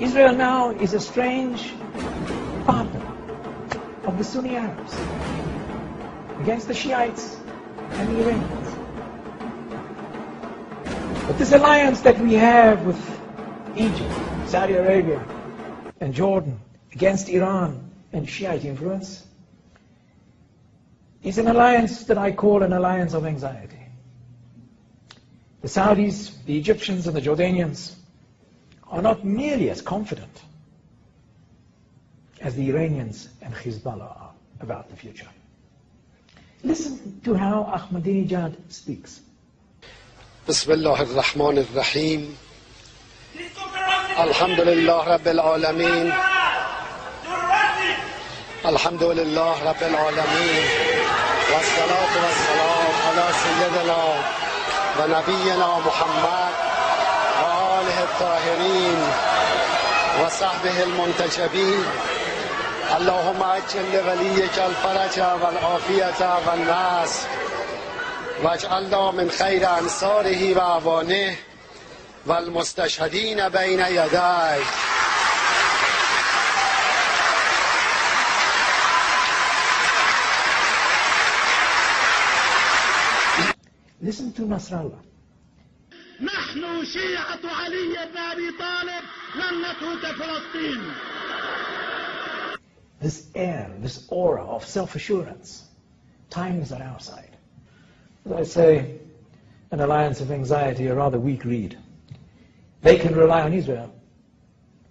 Israel now is a strange partner of the Sunni Arabs against the Shiites and the Iranians. But this alliance that we have with Egypt, Saudi Arabia, and Jordan against Iran and Shiite influence is an alliance that I call an alliance of anxiety. The Saudis, the Egyptians, and the Jordanians are not nearly as confident as the Iranians and Hezbollah are about the future. Listen to how Ahmadinejad speaks. بسم الله الرحمن الرحیم الحمد لله رب العالمین الحمد لله رب العالمین والصلاة والسلام على سيدنا ونبينا محمد وآله الطاهرين وصحبه المنتجبين اللهم عجل لوليك الفرج والعافية والنصر واجعلنا من خير أنصاره وأعوانه والمستشهدين بين يديه. Listen to Nasrallah. نحن شيعة علي بن أبي طالب لن نترك فلسطين. This air, this aura of self-assurance, time is on our side. As I say, an alliance of anxiety, a rather weak reed. They can rely on Israel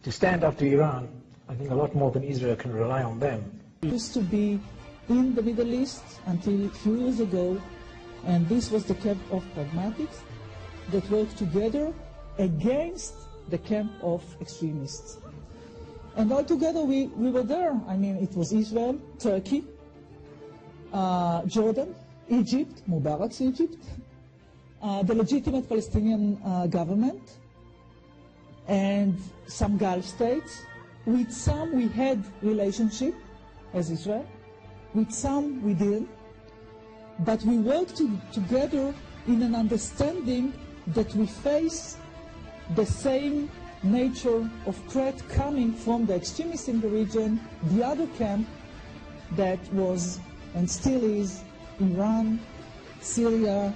to stand up to Iran, I think a lot more than Israel can rely on them. We used to be in the Middle East until a few years ago, and this was the camp of pragmatics that worked together against the camp of extremists. And all together we were there. I mean, it was Israel, Turkey, Jordan, Egypt, Mubarak's Egypt, the legitimate Palestinian government, and some Gulf states. With some we had relationship as Israel, with some we didn't, but we worked together in an understanding that we face the same nature of threat coming from the extremists in the region, the other camp that was and still is Iran, Syria,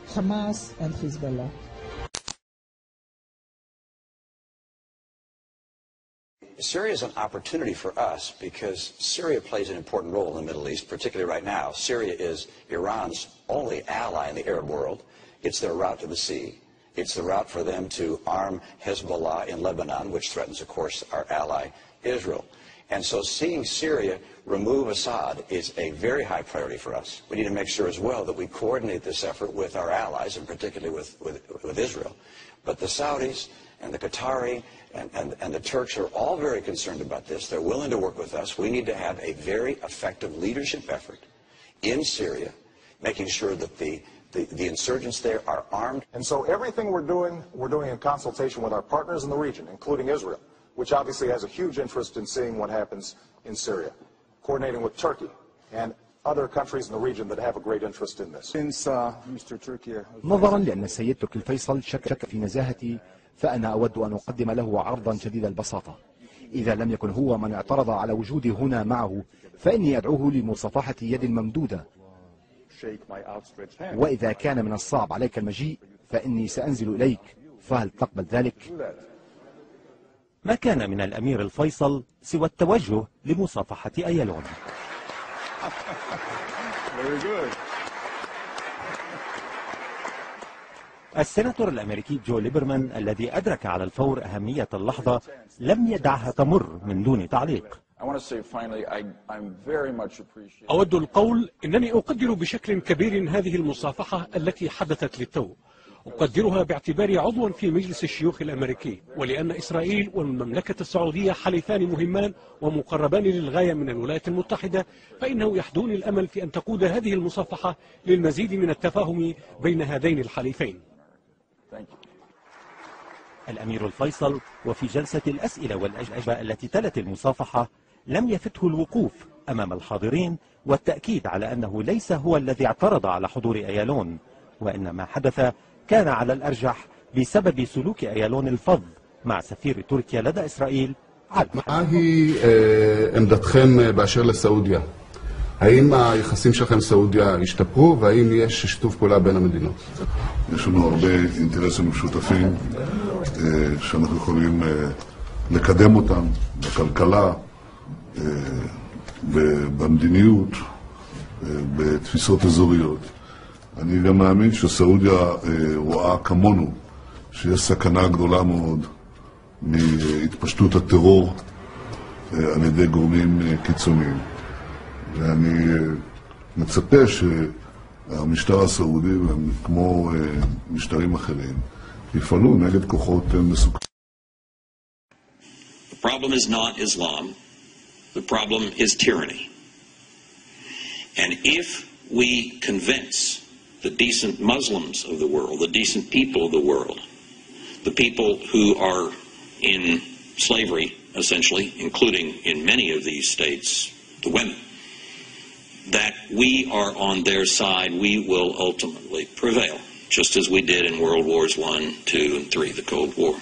Hamas, and Hezbollah. Syria is an opportunity for us because Syria plays an important role in the Middle East, particularly right now. Syria is Iran's only ally in the Arab world. It's their route to the sea. It's the route for them to arm Hezbollah in Lebanon, which threatens, of course, our ally Israel. And so seeing Syria remove Assad is a very high priority for us. We need to make sure as well that we coordinate this effort with our allies, and particularly with Israel. But the Saudis and the Qatari and the Turks are all very concerned about this. They're willing to work with us. We need to have a very effective leadership effort in Syria, making sure that the insurgents there are armed. And so everything we're doing in consultation with our partners in the region, including Israel, which obviously has a huge interest in seeing what happens in Syria, coordinating with Turkey and other countries in the region that have a great interest in this. نظرا لأن السيد تركي الفيصل شك في نزاهتي، فأنا أود أن أقدم له عرضا شديد البساطة. إذا لم يكن هو من اعترض على وجودي هنا معه، فإني أدعوه لمصافحة يد ممدودة. وإذا كان من الصعب عليك المجيء فإني سأنزل إليك، فهل تقبل ذلك؟ ما كان من الأمير الفيصل سوى التوجه لمصافحة أيالون. السيناتور الأمريكي جو ليبرمان الذي أدرك على الفور أهمية اللحظة لم يدعها تمر من دون تعليق. أود القول إنني أقدر بشكل كبير هذه المصافحة التي حدثت للتو. أقدرها باعتباري عضوا في مجلس الشيوخ الأمريكي، ولأن إسرائيل والمملكة السعودية حليفان مهمان ومقربان للغاية من الولايات المتحدة، فإنه يحدوني الأمل في أن تقود هذه المصافحة للمزيد من التفاهم بين هذين الحليفين. الأمير الفيصل وفي جلسة الأسئلة والأجوبة التي تلت المصافحة لم يفته الوقوف أمام الحاضرين والتأكيد على أنه ليس هو الذي اعترض على حضور أيالون، وإن ما حدث كان على الأرجح بسبب سلوك أيالون الفظ مع سفير تركيا لدى إسرائيل. מה היא עמדתכם באשר לסעודיה? האם היחסים שלכם לסעודיה השתפרו, והאם יש שיתוף פעולה בין המדינות? יש לנו הרבה אינטרסים משותפים שאנחנו יכולים לקדם אותם בכלכלה, במדיניות, בתפיסות אזוריות. אני גם מאמין שסעודיה רואה כמונו שיש סכנה גדולה מאוד מהתפשטות הטרור על ידי גורמים קיצוניים. ואני מצפה שהמשטר הסעודי, כמו משטרים אחרים, יפעלו נגד כוחות מסוכנים. The problem is not Islam. The problem is tyranny. And if we convince the decent Muslims of the world, the decent people of the world, the people who are in slavery, essentially, including in many of these states, the women, that we are on their side, we will ultimately prevail, just as we did in World Wars I, II, and III, the Cold War.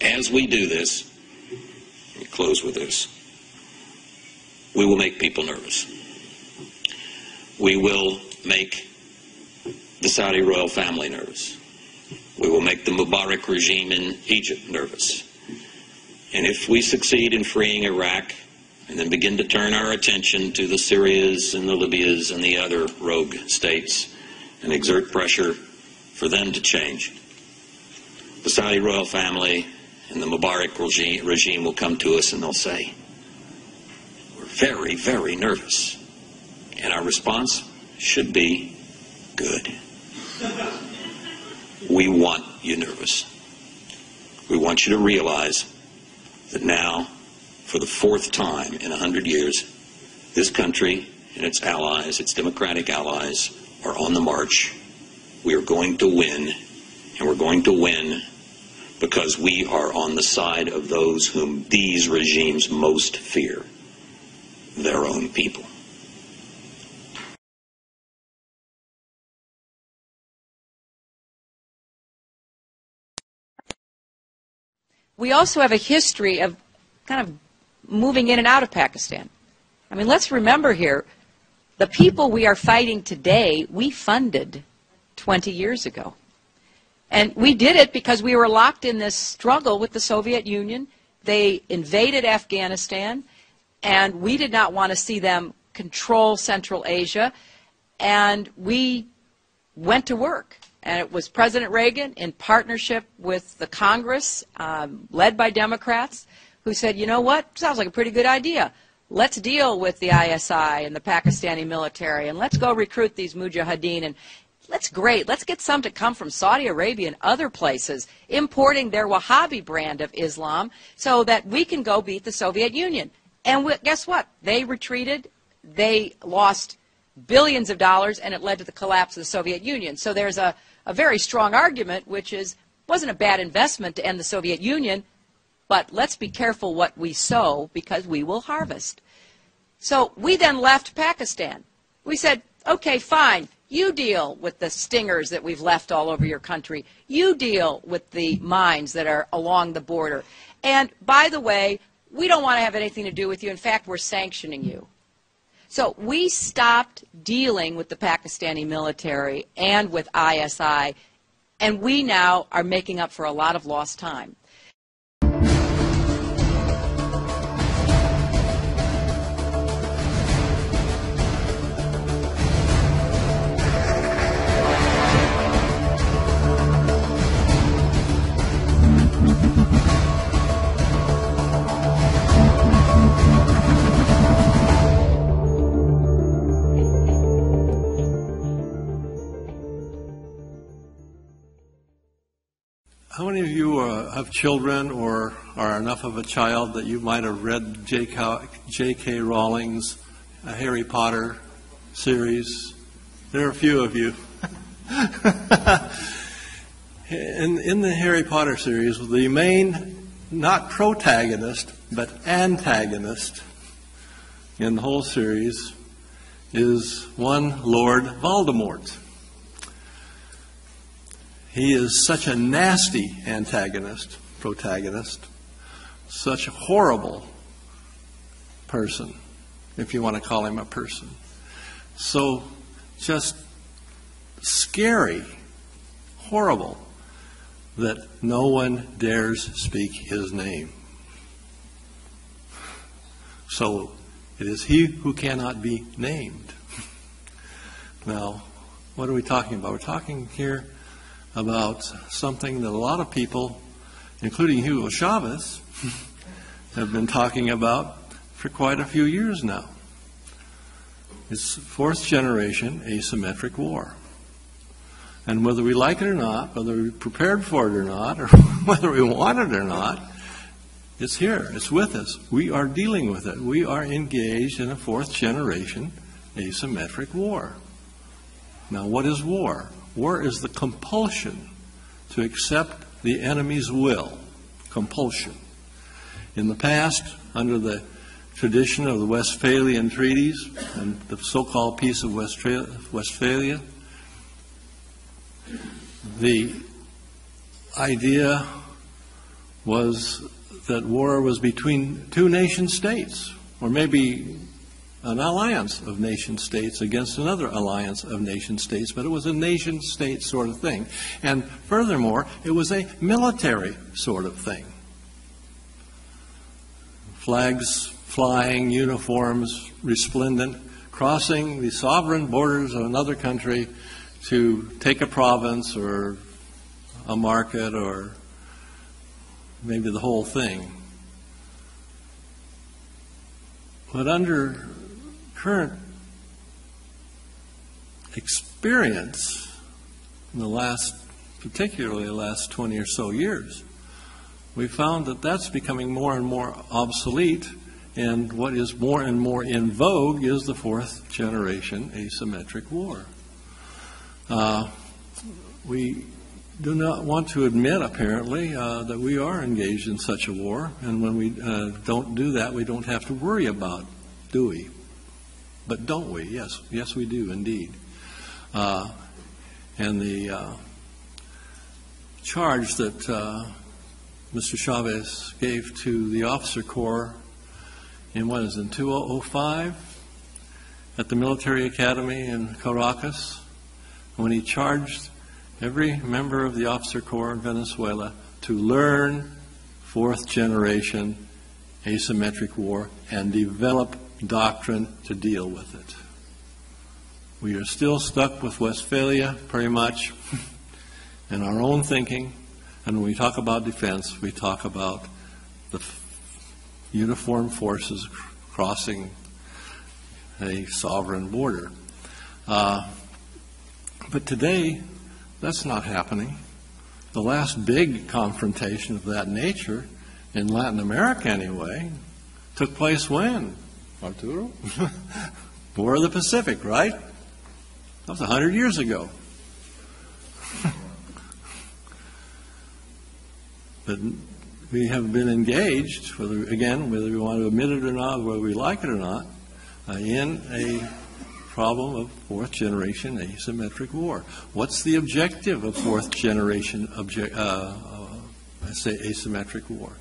As we do this, let me close with this, we will make people nervous. We will make the Saudi royal family nervous. We will make the Mubarak regime in Egypt nervous. And if we succeed in freeing Iraq and then begin to turn our attention to the Syrias and the Libyas and the other rogue states and exert pressure for them to change, the Saudi royal family and the Mubarak regime will come to us and they'll say, we're very, very nervous. And our response should be good. We want you nervous. We want you to realize that now, for the fourth time in 100 years, this country and its allies, its democratic allies, are on the march. We are going to win, and we're going to win because we are on the side of those whom these regimes most fear, their own people. We also have a history of kind of moving in and out of Pakistan. I mean, let's remember here, the people we are fighting today, we funded 20 years ago. And we did it because we were locked in this struggle with the Soviet Union. They invaded Afghanistan, and we did not want to see them control Central Asia, and we went to work. And it was President Reagan in partnership with the Congress, led by Democrats, who said, you know what, sounds like a pretty good idea. Let's deal with the ISI and the Pakistani military, and let's go recruit these mujahideen, and let's get some to come from Saudi Arabia and other places, importing their Wahhabi brand of Islam so that we can go beat the Soviet Union. And guess what? They retreated. They lost billions of dollars, and it led to the collapse of the Soviet Union. So there's a very strong argument, which is, wasn't a bad investment to end the Soviet Union, but let's be careful what we sow because we will harvest. So we then left Pakistan. We said, okay, fine, you deal with the stingers that we've left all over your country. You deal with the mines that are along the border. And by the way, we don't want to have anything to do with you. In fact, we're sanctioning you. So we stopped dealing with the Pakistani military and with ISI, and we now are making up for a lot of lost time. How many of you have children or are enough of a child that you might have read J.K. Rowling's Harry Potter series? There are a few of you. In the Harry Potter series, the main, not protagonist, but antagonist in the whole series is one Lord Voldemort. He is such a nasty antagonist protagonist, such a horrible person, if you want to call him a person. So just scary, horrible, that no one dares speak his name. So it is he who cannot be named. Now, what are we talking about? We're talking here about something that a lot of people, including Hugo Chavez, have been talking about for quite a few years now. It's fourth generation asymmetric war. And whether we like it or not, whether we're prepared for it or not, or whether we want it or not, it's here, it's with us. We are dealing with it. We are engaged in a fourth generation asymmetric war. Now, what is war? War is the compulsion to accept the enemy's will. Compulsion. In the past, under the tradition of the Westphalian treaties and the so-called Peace of Westphalia, the idea was that war was between two nation states, or maybe an alliance of nation states against another alliance of nation states, but it was a nation state sort of thing. And furthermore, it was a military sort of thing. Flags flying, uniforms resplendent, crossing the sovereign borders of another country to take a province or a market or maybe the whole thing. But under current experience in particularly the last 20 or so years, we found that that's becoming more and more obsolete, and what is more and more in vogue is the fourth generation asymmetric war. We do not want to admit, apparently, that we are engaged in such a war, and when we don't do that, we don't have to worry about, do we? But don't we? Yes. Yes, we do, indeed. And the charge that Mr. Chavez gave to the officer corps in 2005 at the military academy in Caracas, when he charged every member of the officer corps in Venezuela to learn fourth generation asymmetric war and develop doctrine to deal with it. We are still stuck with Westphalia, pretty much, in our own thinking. And when we talk about defense, we talk about the uniformed forces crossing a sovereign border. But today, that's not happening. The last big confrontation of that nature, in Latin America anyway, took place when? Arturo? War of the Pacific, right? That was 100 years ago. But we have been engaged, whether we want to admit it or not, whether we like it or not, in a problem of fourth generation asymmetric war. What's the objective of fourth generation asymmetric war?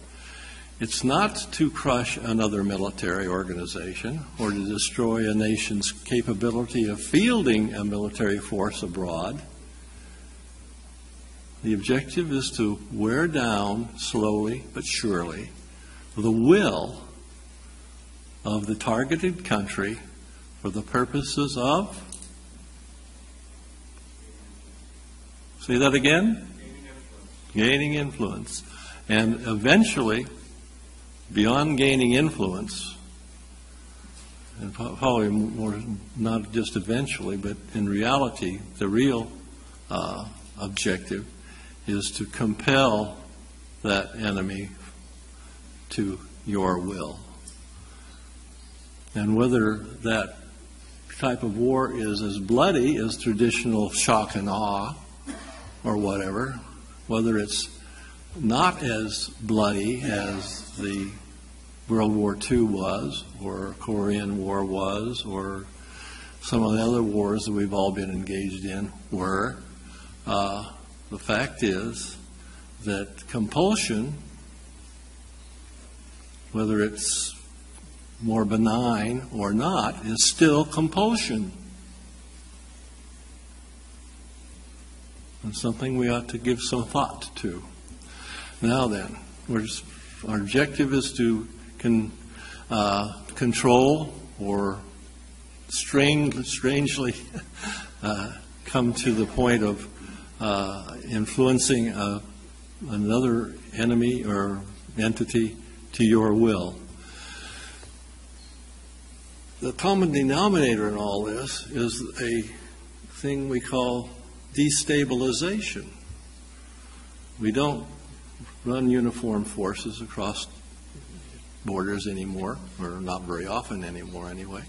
It's not to crush another military organization or to destroy a nation's capability of fielding a military force abroad. The objective is to wear down, slowly but surely, the will of the targeted country for the purposes of, say that again? Gaining influence. And eventually, beyond gaining influence, and probably more, not just eventually, but in reality, the real objective is to compel that enemy to your will. And whether that type of war is as bloody as traditional shock and awe or whatever, whether it's not as bloody as the World War II was, or Korean War was, or some of the other wars that we've all been engaged in were, the fact is that compulsion whether it's more benign or not, is still compulsion. And something we ought to give some thought to. Now then, our objective is to control or strangely come to the point of influencing another enemy or entity to your will. The common denominator in all this is a thing we call destabilization. We don't run uniformed forces across borders anymore, or not very often anymore anyway.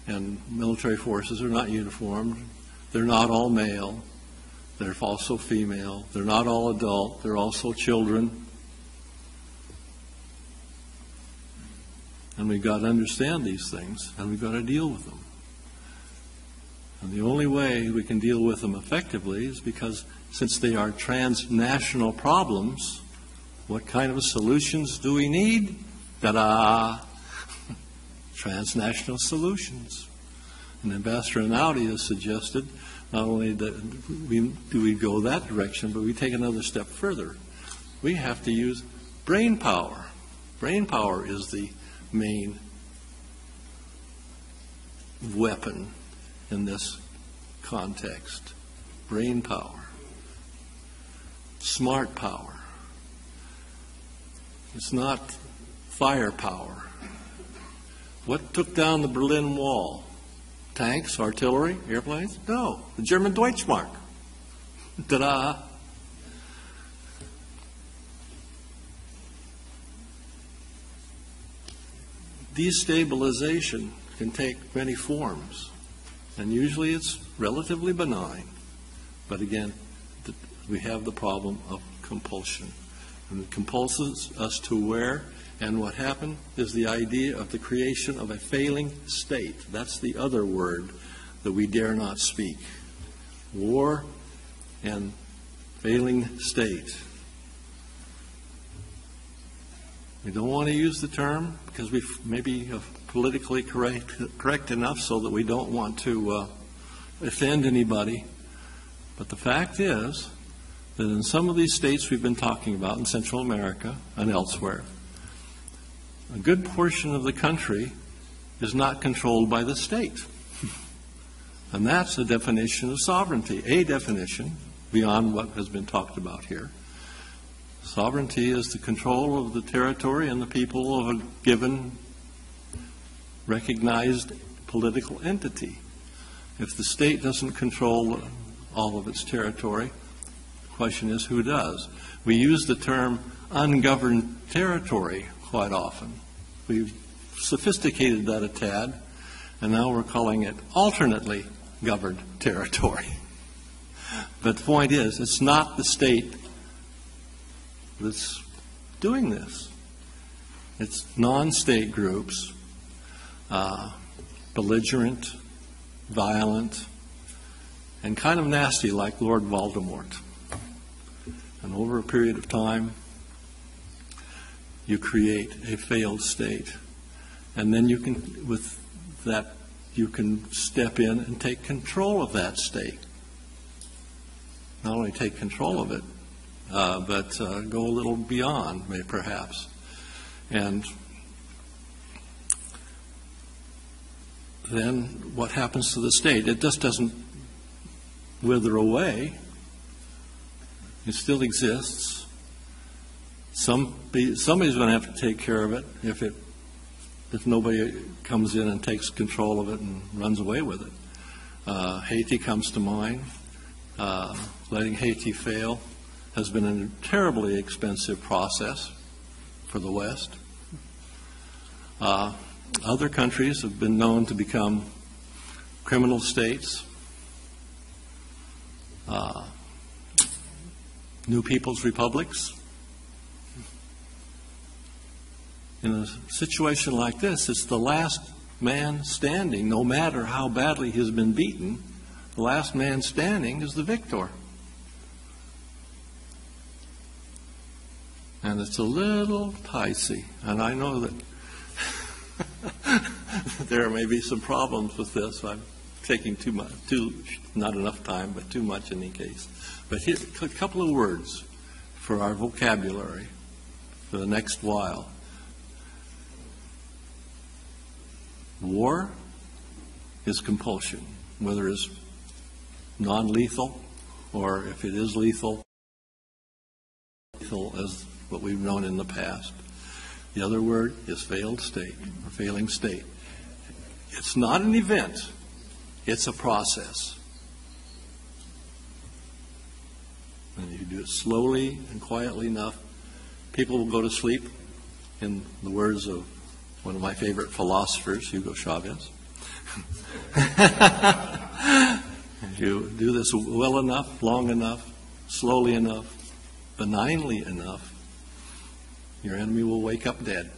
And military forces are not uniformed. They're not all male. They're also female. They're not all adult. They're also children. And we've got to understand these things, and we've got to deal with them. And the only way we can deal with them effectively is because, since they are transnational problems, what kind of solutions do we need? Ta-da! Transnational solutions. And Ambassador Einaudi has suggested not only that we go that direction, but we take another step further. We have to use brain power. Brain power is the main weapon in this context. Brain power. Smart power. It's not firepower. What took down the Berlin Wall? Tanks, artillery, airplanes? No, the German Deutschmark. Ta-da! Destabilization can take many forms, and usually it's relatively benign. But again, we have the problem of compulsion. And it compulses us to where, and what happened is the idea of the creation of a failing state. That's the other word that we dare not speak. War and failing state. We don't want to use the term because we may be politically correct enough so that we don't want to offend anybody. But the fact is that in some of these states we've been talking about in Central America and elsewhere, a good portion of the country is not controlled by the state. And that's a definition of sovereignty, a definition beyond what has been talked about here. Sovereignty is the control of the territory and the people of a given recognized political entity. If the state doesn't control all of its territory, the question is who does? We use the term ungoverned territory quite often. We've sophisticated that a tad, and now we're calling it alternately governed territory. But the point is, it's not the state that's doing this. It's non-state groups, belligerent, violent, and kind of nasty like Lord Voldemort. And over a period of time, you create a failed state. And then you can, with that, you can step in and take control of that state. Not only take control of it, but go a little beyond, perhaps. And then what happens to the state? It just doesn't wither away. It still exists. Somebody's going to have to take care of it if nobody comes in and takes control of it and runs away with it. Haiti comes to mind. Letting Haiti fail has been a terribly expensive process for the West. Other countries have been known to become criminal states. New People's Republics. In a situation like this, it's the last man standing, no matter how badly he's been beaten, the last man standing is the victor. And it's a little dicey. And I know that there may be some problems with this. I'm taking too much, not enough time, but too much in any case. But here, a couple of words for our vocabulary for the next while. War is compulsion, whether it's non-lethal or if it is lethal as what we've known in the past. The other word is failed state or failing state. It's not an event, it's a process. And you do it slowly and quietly enough, people will go to sleep, in the words of one of my favorite philosophers, Hugo Chavez. If you do this well enough, long enough, slowly enough, benignly enough, your enemy will wake up dead.